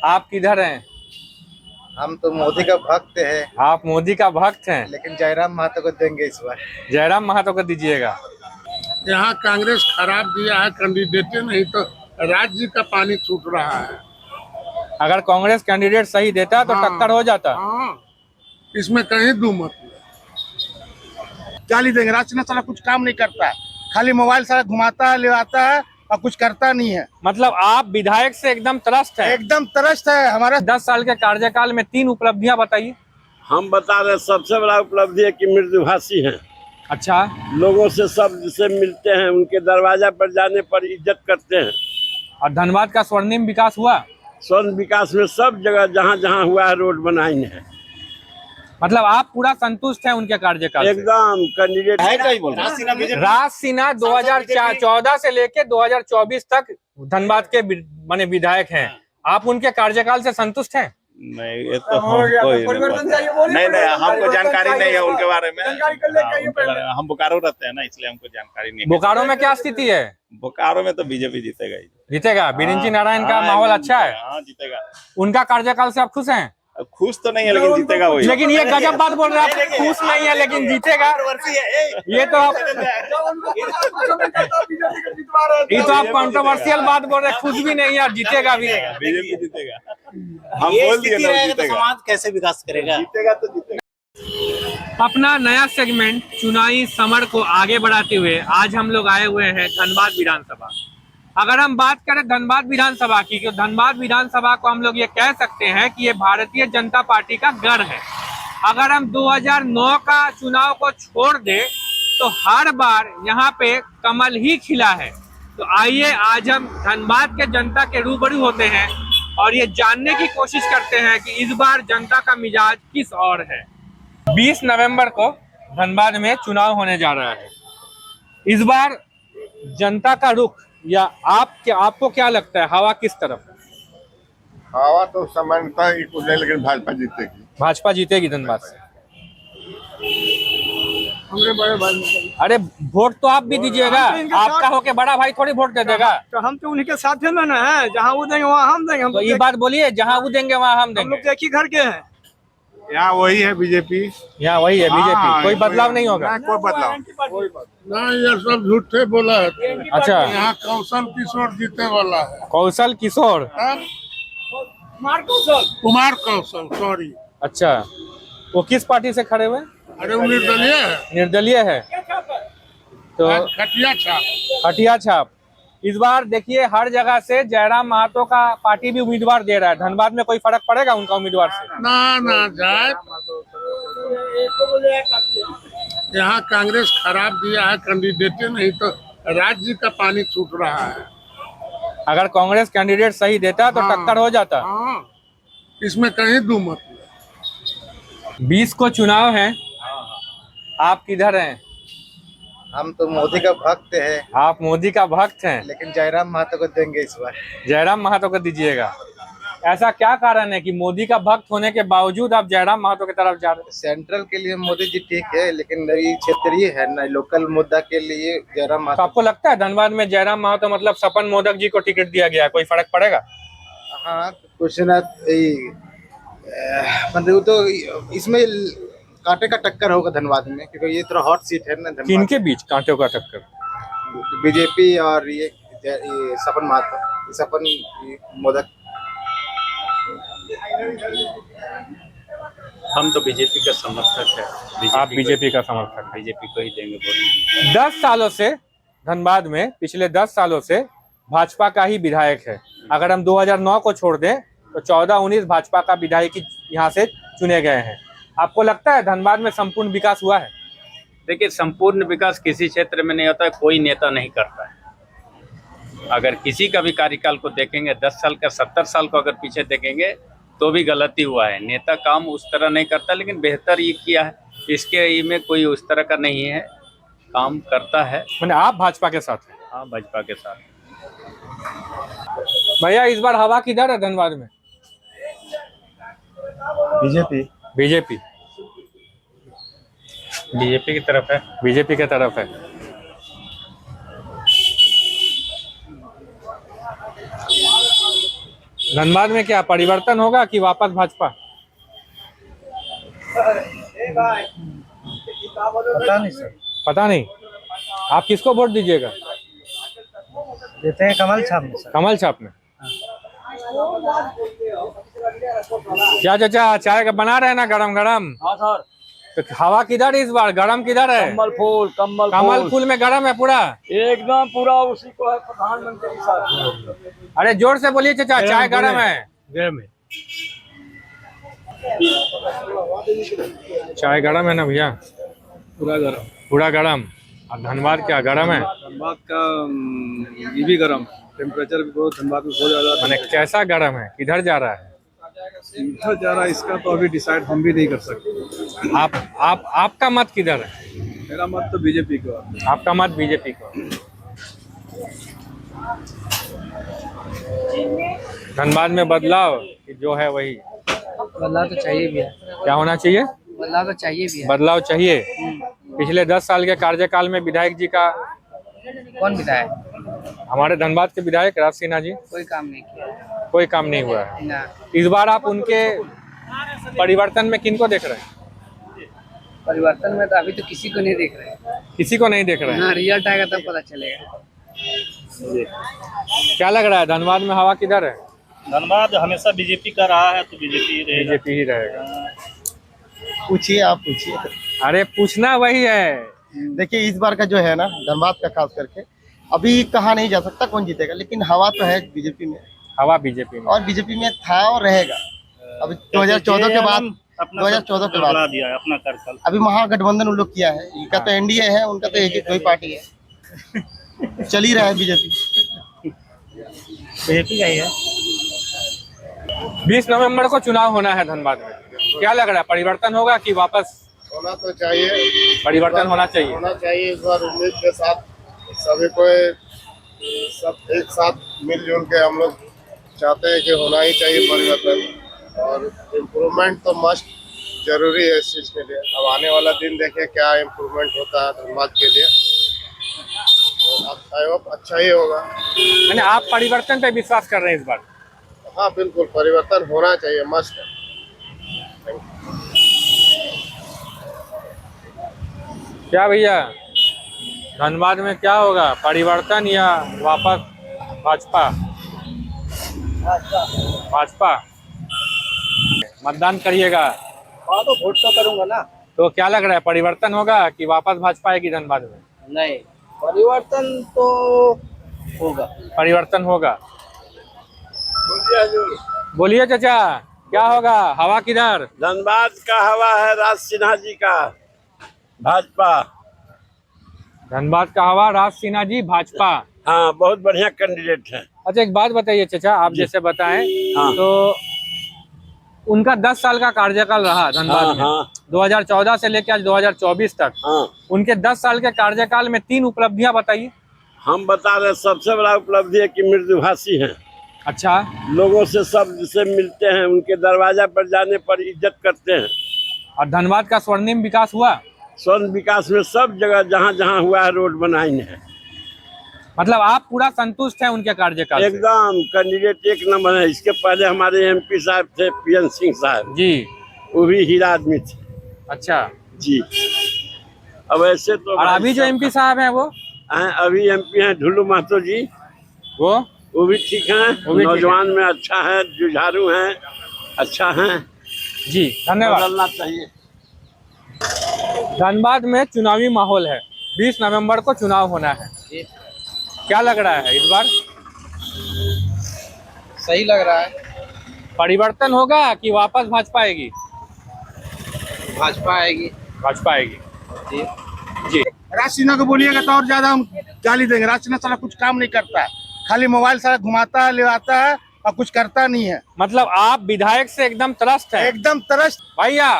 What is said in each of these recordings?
आप किधर हैं? हम तो मोदी का भक्त हैं। आप मोदी का भक्त हैं, लेकिन जयराम महतो को देंगे इस बार। जयराम महतो को दीजिएगा। यहाँ कांग्रेस खराब दिया है कैंडिडेट, नहीं तो राज्य का पानी छूट रहा है। अगर कांग्रेस कैंडिडेट सही देता तो टक्कर हो जाता। हाँ, इसमें कहीं दो मत। क्या देंगे? राष्ट्र साला कुछ काम नहीं करता है, खाली मोबाइल सारा घुमाता है, ले आता है और कुछ करता नहीं है। मतलब आप विधायक से एकदम त्रस्त है? एकदम तरस्त है। हमारा 10 साल के कार्यकाल में 3 उपलब्धियां बताइए। हम बता रहे सबसे बड़ा उपलब्धि है कि मृदुभाषी हैं। अच्छा, लोगों से सब से मिलते हैं, उनके दरवाजा पर जाने पर इज्जत करते हैं। और धनबाद का स्वर्णिम विकास हुआ? स्वर्ण विकास में सब जगह जहाँ जहाँ हुआ है रोड बनाई है। मतलब आप पूरा संतुष्ट हैं उनके कार्यकाल से? एकदम कैंडिडेट है क्या ही बोल राज सिन्हा 2014 से लेके 2024 तक धनबाद के माने विधायक हैं। आप उनके कार्यकाल से संतुष्ट हैं? नहीं, ये तो नहीं, हमको जानकारी नहीं है उनके बारे में। हम बोकारो रहते हैं ना, इसलिए हमको जानकारी नहीं है। बोकारो में क्या स्थिति है? बोकारो में तो बीजेपी जीतेगा ही। जीतेगा? बिरिंची नारायण का माहौल अच्छा है? हाँ, जीतेगा। उनका कार्यकाल से आप खुश हैं? खुश तो नहीं है, लेकिन जीतेगा वही। लेकिन ये गजब बात बोल रहे हैं, आप खुश नहीं है लेकिन जीतेगा। ये तो आप कंट्रोवर्शियल बात बोल रहे हैं, खुश भी नहीं है और जीतेगा भी। बीजेपी जीतेगा, हम बोल दिए ना, जीतेगा। समाज कैसे विकास करेगा? जीतेगा तो जीतेगा। अपना नया सेगमेंट चुनावी समर को आगे बढ़ाते हुए आज हम लोग आए हुए हैं धनबाद विधानसभा। अगर हम बात करें धनबाद विधानसभा की, तो धनबाद विधानसभा को हम लोग ये कह सकते हैं कि ये भारतीय जनता पार्टी का गढ़ है। अगर हम 2009 का चुनाव को छोड़ दें तो हर बार यहाँ पे कमल ही खिला है। तो आइए आज हम धनबाद के जनता के रूबरू होते हैं और ये जानने की कोशिश करते हैं कि इस बार जनता का मिजाज किस ओर है। 20 नवंबर को धनबाद में चुनाव होने जा रहा है। इस बार जनता का रुख या आपको क्या लगता है, हवा किस तरफ है? हवा तो समानता ही कुछ नहीं, लेकिन भाजपा जीतेगी। भाजपा जीतेगी धनबाद से? अरे वोट तो आप भी दीजिएगा, आपका होके बड़ा भाई थोड़ी वोट दे देगा। तो हम तो उन्हीं के साथ में ना है, जहाँ वो देंगे वहाँ हम देंगे। तो ये बात बोलिए, जहाँ वो देंगे वहाँ हम देंगे। हम लोग एक ही घर के हैं। यहाँ वही है बीजेपी। यहाँ वही है बीजेपी, कोई बदलाव नहीं होगा? कोई बदलाव ना, ये सब झूठे बोला है। अच्छा, यहाँ कौशल किशोर जीते वाला है। कौशल किशोर? कुमार कौशल, सॉरी। अच्छा, वो किस पार्टी से खड़े हुए? अरे वो निर्दलीय है। निर्दलीय है तो खटिया छाप। हटिया छाप। इस बार देखिए हर जगह से जयराम महतो का पार्टी भी उम्मीदवार दे रहा है। धनबाद में कोई फर्क पड़ेगा उनका उम्मीदवार से? ना जाए। यहाँ कांग्रेस खराब दिया है कैंडिडेट, नहीं तो राज्य का पानी छूट रहा है। अगर कांग्रेस कैंडिडेट सही देता तो टक्कर हो जाता। हाँ, इसमें कहीं दो मत। 20 को चुनाव है, आप किधर हैं? हम तो मोदी का भक्त हैं। आप मोदी का भक्त हैं, लेकिन जयराम महतो को देंगे इस बार। जयराम महतो को दीजिएगा। ऐसा क्या कारण है कि मोदी का भक्त होने के बावजूद आप जयराम महतो की तरफ जा रहे हैं? सेंट्रल के लिए मोदी जी ठीक है, लेकिन ये क्षेत्रीय है ना, लोकल मुद्दा के लिए जयराम तो महतो। आपको लगता है धनबाद में जयराम महतो मतलब सपन मोदक जी को टिकट दिया गया, कोई फर्क पड़ेगा? हाँ, कुछ ना मतलब तो इसमें कांटे का टक्कर होगा धनबाद में, क्योंकि ये थोड़ा हॉट सीट है ना धनबाद। किनके बीच कांटों का टक्कर? बीजेपी और ये सपन महतो, सपन मोदक। हम तो बीजेपी का समर्थक है। आप बीजेपी का समर्थक हैं? बीजेपी को ही देंगे वोट। 10 सालों से धनबाद में, पिछले 10 सालों से भाजपा का ही विधायक है। अगर हम 2009 को छोड़ दें तो 14-19 भाजपा का विधायक यहाँ से चुने गए हैं। आपको लगता है धनबाद में संपूर्ण विकास हुआ है? देखिए, संपूर्ण विकास किसी क्षेत्र में नहीं होता है, कोई नेता नहीं करता है। अगर किसी का भी कार्यकाल को देखेंगे, 10 साल का 70 साल को अगर पीछे देखेंगे तो भी गलती हुआ है। नेता काम उस तरह नहीं करता, लेकिन बेहतर ये किया है। इसके में कोई उस तरह का नहीं है, काम करता है। मैंने आप भाजपा के साथ हैं? हाँ, भाजपा के साथ। भैया इस बार हवा किधर है धनबाद में? बीजेपी। बीजेपी? बीजेपी की तरफ है। बीजेपी की तरफ है। धनबाद में क्या परिवर्तन होगा कि वापस भाजपा? पता नहीं सर। पता नहीं। आप किसको वोट दीजिएगा? देते हैं कमल छाप में सर। कमल छाप में। क्या चाचा चाय का बना रहे हैं ना गरम गरम? हाँ सर। तो हवा किधर है इस बार? गरम किधर है? कमल फूल में गरम है पूरा एकदम पूरा उसी को है प्रधानमंत्री सर। अरे जोर से बोलिए चाचा, चाय गरम है। गरम है। चाय गरम है ना भैया? पूरा गरम। पूरा गरम। और धनबाद क्या गरम है? धनबाद का ये भी गरम, टेम्परेचर भी बहुत धनबाद में बहुत ज्यादा। मैंने कैसा गरम है? किधर जा रहा है? इधर जा रहा है, इसका तो अभी डिसाइड हम भी नहीं कर सकते। आपका मत किधर है? मेरा मत तो बीजेपी को। आपका मत बीजेपी को। धनबाद में बदलाव कि जो है वही? बदलाव तो चाहिए भी है। क्या होना चाहिए? बदलाव तो चाहिए भी है। बदलाव चाहिए। पिछले 10 साल के कार्यकाल में विधायक जी का, कौन विधायक? हमारे धनबाद के विधायक राज सिन्हा जी, कोई काम नहीं किया। कोई काम नहीं हुआ है। ना। इस बार आप उनके परिवर्तन में किनको देख रहे हैं? परिवर्तन में तो अभी तो किसी को नहीं देख रहे। किसी को नहीं देख रहे हैं। हाँ, रिजल्ट आएगा तब पता चलेगा। क्या लग रहा है धनबाद में हवा किधर है? धनबाद हमेशा बीजेपी का रहा है तो बीजेपी ही रहेगा। पूछिए, आप पूछिए। अरे पूछना वही है। देखिए इस बार का जो है ना धनबाद का खास करके अभी कहा नहीं जा सकता कौन जीतेगा, लेकिन हवा तो है बीजेपी में। हवा बीजेपी में, और बीजेपी में था और रहेगा। अभी 2014 के बाद 2014 के बाद दिया है अपना कार्यकाल। अभी महागठबंधन उन लोग किया है। इनका तो एनडीए है, उनका तो एक ही कोई पार्टी है। चल ही रहा है बीजेपी का ही है। 20 नवंबर को चुनाव होना है धनबाद में। क्या लग रहा है परिवर्तन होगा कि वापस? होना तो चाहिए, परिवर्तन होना चाहिए। होना चाहिए। इस बार उम्मीद के साथ सभी को सब एक साथ मिलजुल के हम लोग चाहते हैं कि होना ही चाहिए परिवर्तन। और इम्प्रूवमेंट तो मस्ट जरूरी है इस चीज़ के लिए। अब आने वाला दिन देखें क्या इम्प्रूवमेंट होता है धनबाद के लिए, तो आई होप अच्छा ही होगा। मैंने आप परिवर्तन पे विश्वास कर रहे हैं इस बार? हाँ बिल्कुल, परिवर्तन होना चाहिए, मस्ट है। क्या भैया धनबाद में क्या होगा, परिवर्तन या वापस भाजपा? भाजपा। मतदान करिएगा? हाँ तो वोट तो करूंगा ना। तो क्या लग रहा है परिवर्तन होगा कि वापस भाजपा आएगी धनबाद में? नहीं, परिवर्तन तो होगा। परिवर्तन होगा। बोलिए चाचा, क्या होगा? हवा किधर? धनबाद का हवा है राज सिन्हा जी का, भाजपा। धनबाद का हवा राज सिन्हा जी, भाजपा। हाँ, बहुत बढ़िया कैंडिडेट है। अच्छा एक बात बताइए चाचा, आप जैसे बताएं हाँ। तो उनका 10 साल का कार्यकाल रहा धनबाद में। हाँ। 2014 से लेकर आज 2024 तक। हाँ। उनके 10 साल के कार्यकाल में 3 उपलब्धियां बताइए। हम बता रहे, सबसे बड़ा उपलब्धि है कि मृदुभाषी हैं। अच्छा। लोगों से सब से मिलते हैं, उनके दरवाजा पर जाने पर इज्जत करते हैं। और धनबाद का स्वर्णिम विकास हुआ? स्वर्ण विकास में सब जगह जहाँ जहाँ हुआ है रोड बनाई है। मतलब आप पूरा संतुष्ट हैं उनके कार्यकाल से? एकदम, कैंडिडेट एक नंबर है। इसके पहले हमारे एमपी साहब थे PN सिंह साहब जी, वो भी हीरा आदमी थे। अच्छा जी। अब ऐसे तो और अभी जो एमपी साहब हैं वो? अभी एमपी हैं ढुल्लू महतो जी, वो भी ठीक हैं। नौजवान में अच्छा है, जुझारू हैं, अच्छा है जी। धन्यवाद। बदलना चाहिए। धनबाद में चुनावी माहौल है, 20 नवंबर को चुनाव होना है। क्या लग रहा है इस बार? सही लग रहा है। परिवर्तन होगा कि वापस भाजपा आएगी? भाजपा आएगी। भाजपा आएगी जी। जी। राज सिन्हा को बोलिएगा तो और ज्यादा हम गाली देंगे। राज सिन्हा साला कुछ काम नहीं करता है, खाली मोबाइल साला घुमाता है, ले आता है और कुछ करता नहीं है। मतलब आप विधायक से एकदम त्रस्त है? एकदम तरस। भैया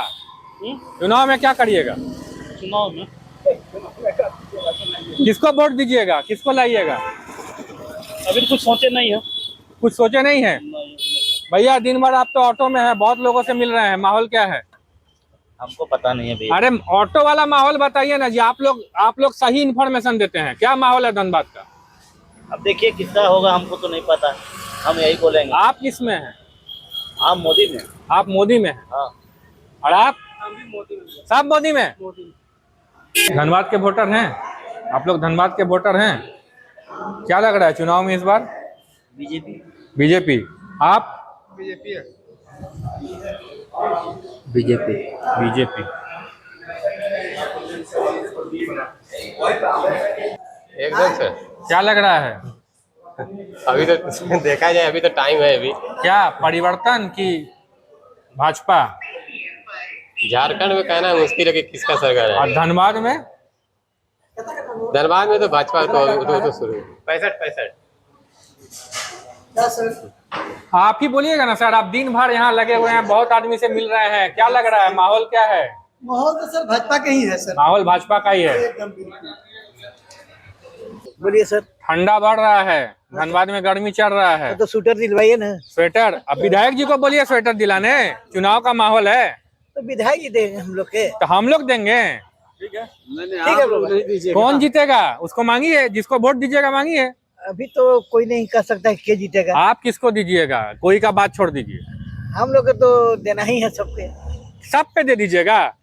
चुनाव में क्या करिएगा? चुनाव में किसको वोट दीजिएगा, किसको लाइएगा? अभी कुछ सोचे नहीं है। कुछ सोचे नहीं है? भैया दिन भर आप तो ऑटो में है, बहुत लोगों से मिल रहे हैं, माहौल क्या है? हमको पता नहीं है भैया। अरे ऑटो वाला माहौल बताइए ना जी। आप लोग सही इन्फॉर्मेशन देते हैं। क्या माहौल है धनबाद का? अब देखिए कितना होगा, हमको तो नहीं पता। हम यही बोलेंगे। आप किस में हैं? हम मोदी में। आप मोदी में हैं? हाँ। और आप? सब मोदी में। धनबाद के वोटर हैं आप लोग? धनबाद के वोटर हैं? क्या लग रहा है चुनाव में इस बार? बीजेपी। बीजेपी। आप? बीजेपी है। बीजेपी। बीजेपी। एकदम से। क्या लग रहा है? अभी तो देखा जाए, अभी तो टाइम है। अभी क्या परिवर्तन की भाजपा? झारखंड में कहना मुश्किल है कि किसका सरकार और है। धनबाद में? धनबाद में तो भाजपा तो शुरू 65। आप ही बोलिएगा ना सर, आप दिन भर यहाँ लगे हुए हैं, बहुत आदमी से मिल रहे हैं, क्या लग रहा है माहौल क्या है? माहौल तो सर भाजपा का ही है सर। माहौल भाजपा का ही है। बोलिए सर। ठंडा बढ़ रहा है, धनबाद में गर्मी चढ़ रहा है, तो स्वेटर दिलवाइए ना। स्वेटर? अब विधायक जी को बोलिए स्वेटर दिलाने, चुनाव का माहौल है तो विधायक ही देंगे हम लोग के। तो हम लोग देंगे। ठीक है। कौन जीतेगा उसको मांगिए, जिसको वोट दीजिएगा मांगिए। अभी तो कोई नहीं कह सकता है के जीतेगा। आप किसको दीजिएगा? कोई का बात छोड़ दीजिए, हम लोग को तो देना ही है सबके। सब पे दे दीजिएगा,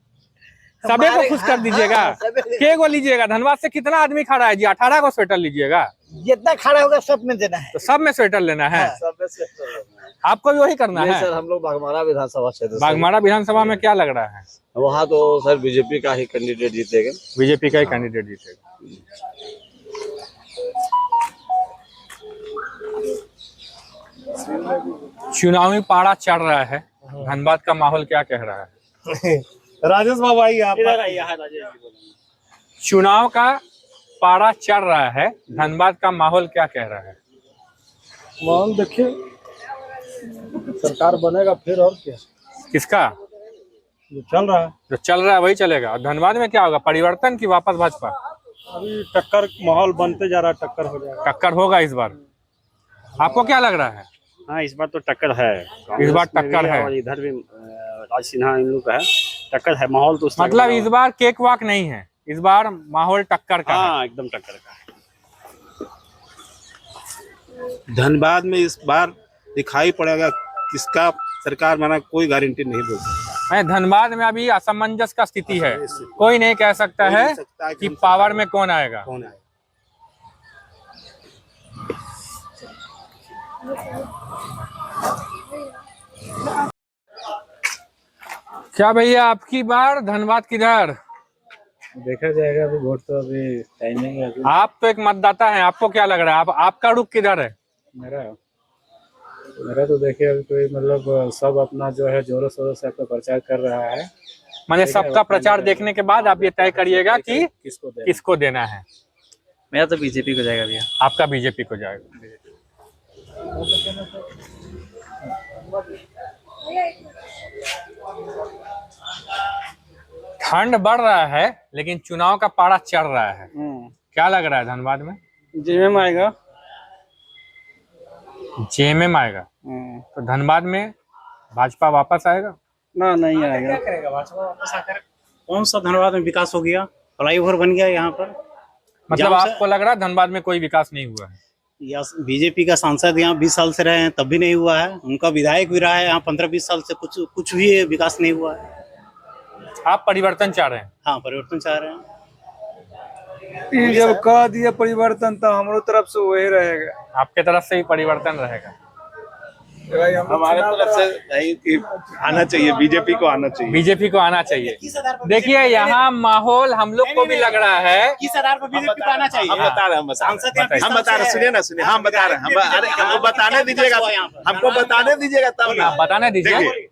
सबे को खुश कर दीजिएगा। के को लीजिएगा? धनबाद से कितना आदमी खड़ा है जी? 18 को स्वेटर लीजिएगा। जितना खड़ा होगा सब में देना है। तो सब में स्वेटर लेना है। आपको भी वही करना है? सर हम लोग बागमारा विधानसभा क्षेत्र से। बागमारा विधानसभा में क्या लग रहा है? वहाँ तो सर बीजेपी का ही कैंडिडेट जीतेगा। बीजेपी का ही कैंडिडेट जीतेगा। चुनावी पारा चढ़ रहा है, धनबाद का माहौल क्या कह रहा है? राजेश बाबू आइए आप। चुनाव का पारा चढ़ रहा है, धनबाद का माहौल क्या कह रहा है? माहौल देखिए, सरकार बनेगा फिर और क्या। किसका? जो चल रहा है। जो चल रहा है वही चलेगा। और धनबाद में क्या होगा? परिवर्तन की वापस भाजपा? अभी टक्कर माहौल बनते जा रहा है, टक्कर हो जाएगा। टक्कर होगा इस बार। आपको क्या लग रहा है? हाँ इस बार तो टक्कर है। इस बार टक्कर है। और इधर भी राज सिन्हा इन लोग का है, टक्कर है। माहौल तो मतलब इस बार केक वाक नहीं है, इस बार माहौल टक्कर का है। हाँ एकदम टक्कर का है। धनबाद में इस बार दिखाई पड़ेगा किसका सरकार बना, कोई गारंटी नहीं बोल सकता। धनबाद में अभी असमंजस का स्थिति है, कोई नहीं कह सकता है कि पावर में कौन आएगा। कौन आएगा? क्या भैया आपकी बार धनबाद किधर? देखा जाएगा, अभी वोट तो अभी टाइमिंग है। आप तो एक मतदाता हैं, आपको क्या लग रहा है? आपका रुख किधर है? मेरा तो देखिए अभी कोई मतलब सब अपना जो है जोरों शोरों से अपना प्रचार कर रहा है। मैंने सबका प्रचार देखने के बाद आप ये तय करिएगा कि किसको देना है। मेरा तो बीजेपी को जाएगा भैया। आपका बीजेपी को जाएगा। ठंड बढ़ रहा है लेकिन चुनाव का पारा चढ़ रहा है, क्या लग रहा है धनबाद में? जेएमएम आएगा। जेएमएम आएगा तो धनबाद में भाजपा वापस आएगा? ना नहीं आएगा। क्या करेगा भाजपा वापस आकर? कौन सा धनबाद में विकास हो गया? फ्लाईओवर बन गया यहाँ पर। मतलब आपको लग रहा है धनबाद में कोई विकास नहीं हुआ है? या बीजेपी का सांसद यहाँ 20 साल से रहे हैं तब भी नहीं हुआ है। उनका विधायक भी रहा है यहाँ 15-20 साल से, कुछ भी विकास नहीं हुआ है। आप परिवर्तन चाह रहे हैं? हाँ परिवर्तन चाह रहे हैं। जब कह दिया परिवर्तन तो हमारे तरफ से वही रहेगा। आपके तरफ से भी परिवर्तन रहेगा? हमारे तरफ से नहीं, आना चाहिए, बीजेपी को आना चाहिए। बीजेपी को आना चाहिए। देखिए यहाँ माहौल हम लोग को भी लग रहा है। किस आधार पर बीजेपी को आना चाहिए? हम बता रहे हैं, सुनिए ना, सुनिए, हम बता रहे हैं। अरे हमको बताने दीजिएगा, हमको बताने दीजिएगा तब ना। बताने दीजिए। देखिए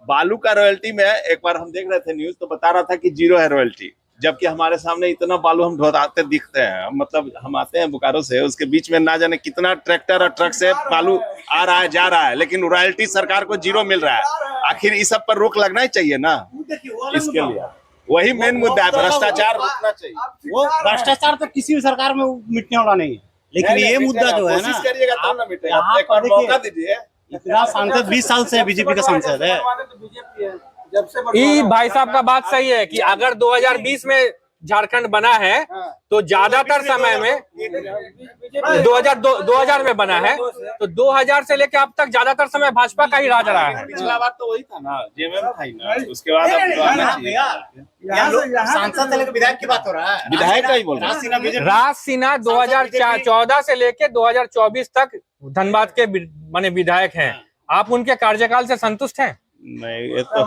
बालू का रॉयल्टी में एक बार हम देख रहे थे न्यूज, तो बता रहा था कि 0 है रॉयल्टी, जबकि हमारे सामने इतना बालू हम ढोते दिखते हैं। मतलब हम आते हैं बोकारो से, उसके बीच में ना जाने कितना ट्रैक्टर और ट्रक से बालू आ रहा है जा रहा है, लेकिन रॉयल्टी सरकार को 0 मिल रहा है। आखिर इस सब पर रोक लगना ही चाहिए ना। इसके लिए वही मेन मुद्दा है, भ्रष्टाचार रोकना चाहिए। वो भ्रष्टाचार तो किसी भी सरकार में मिटने वाला नहीं है, लेकिन ये मुद्दा जो है ना, कोशिश करिएगा तब ना मिटेगा। एक बार मौका दीजिए। इतना सांसद 20 साल से बीजेपी का सांसद है। भाई साहब का बात सही है कि अगर 2020 में झारखंड बना है तो ज्यादातर समय में 2000 में बना है, तो 2000 से लेकर अब तक ज्यादातर समय भाजपा का ही राज रहा है। पिछला बार तो वही था ना, जेएमएम था ही ना, उसके बाद अब तो आना चाहिए। सांसद से लेकर विधायक की बात हो रहा है, विधायक का ही बोल रहा है। राज सिन्हा 2014 से लेकर 2024 तक धनबाद के माने विधायक हैं। आप उनके कार्यकाल से संतुष्ट हैं? नहीं, ये तो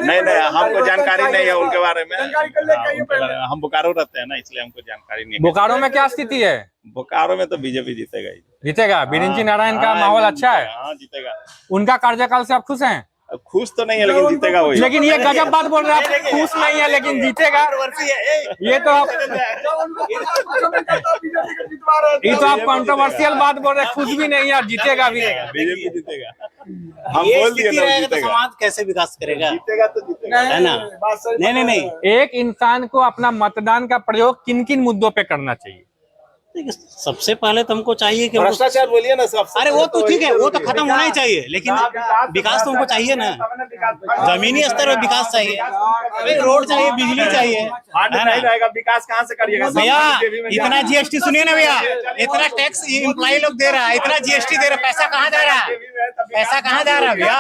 नहीं, हमको जानकारी नहीं है उनके बारे में। हम बोकारो रहते हैं ना, इसलिए हमको जानकारी नहीं है। बोकारो में क्या स्थिति है? बोकारो में तो बीजेपी जीतेगा ही। जीतेगा? बिरिंची नारायण का माहौल अच्छा है? हाँ, जीतेगा। उनका कार्यकाल से आप खुश हैं? खुश तो नहीं है, लेकिन जीतेगा वही। लेकिन ये गजब बात बोल रहे हैं आप, खुश नहीं है लेकिन जीतेगा। ये तो आप कंट्रोवर्शियल बात बोल रहे हैं, खुश भी नहीं है और जीतेगा भी नहीं। बीजेपी जीतेगा, हम बोल दिए ना, जीतेगा। समाज कैसे विकास करेगा? जीतेगा तो जीतेगा, है ना? नहीं। एक इंसान को अपना मतदान का प्रयोग किन किन मुद्दों पे करना चाहिए? देखिए, सबसे पहले तो हमको चाहिए कि भ्रष्टाचार बोलिए ना सबसे। अरे वो तो ठीक है, वो तो खत्म होना ही चाहिए, लेकिन विकास तो हमको चाहिए ना, जमीनी स्तर पर विकास चाहिए, रोड चाहिए, बिजली चाहिए, नहीं रहेगा विकास कहाँ से करिएगा? भैया इतना जीएसटी सुनिए ना भैया, इतना टैक्स एम्प्लॉय लोग दे रहा है, इतना जीएसटी दे रहा है, पैसा कहाँ जा रहा है? पैसा कहाँ जा रहा है भैया?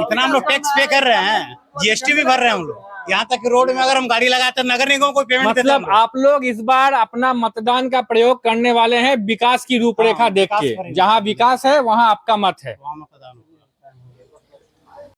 इतना हम लोग टैक्स पे कर रहे हैं, जीएसटी भी भर रहे हैं हम लोग। यहाँ तक कि रोड में अगर हम गाड़ी लगाते हैं नगर निगम को पेमेंट देते हैं। मतलब आप लोग इस बार अपना मतदान का प्रयोग करने वाले हैं विकास की रूपरेखा देख के, जहाँ विकास है वहाँ आपका मत है। वहाँ मतदान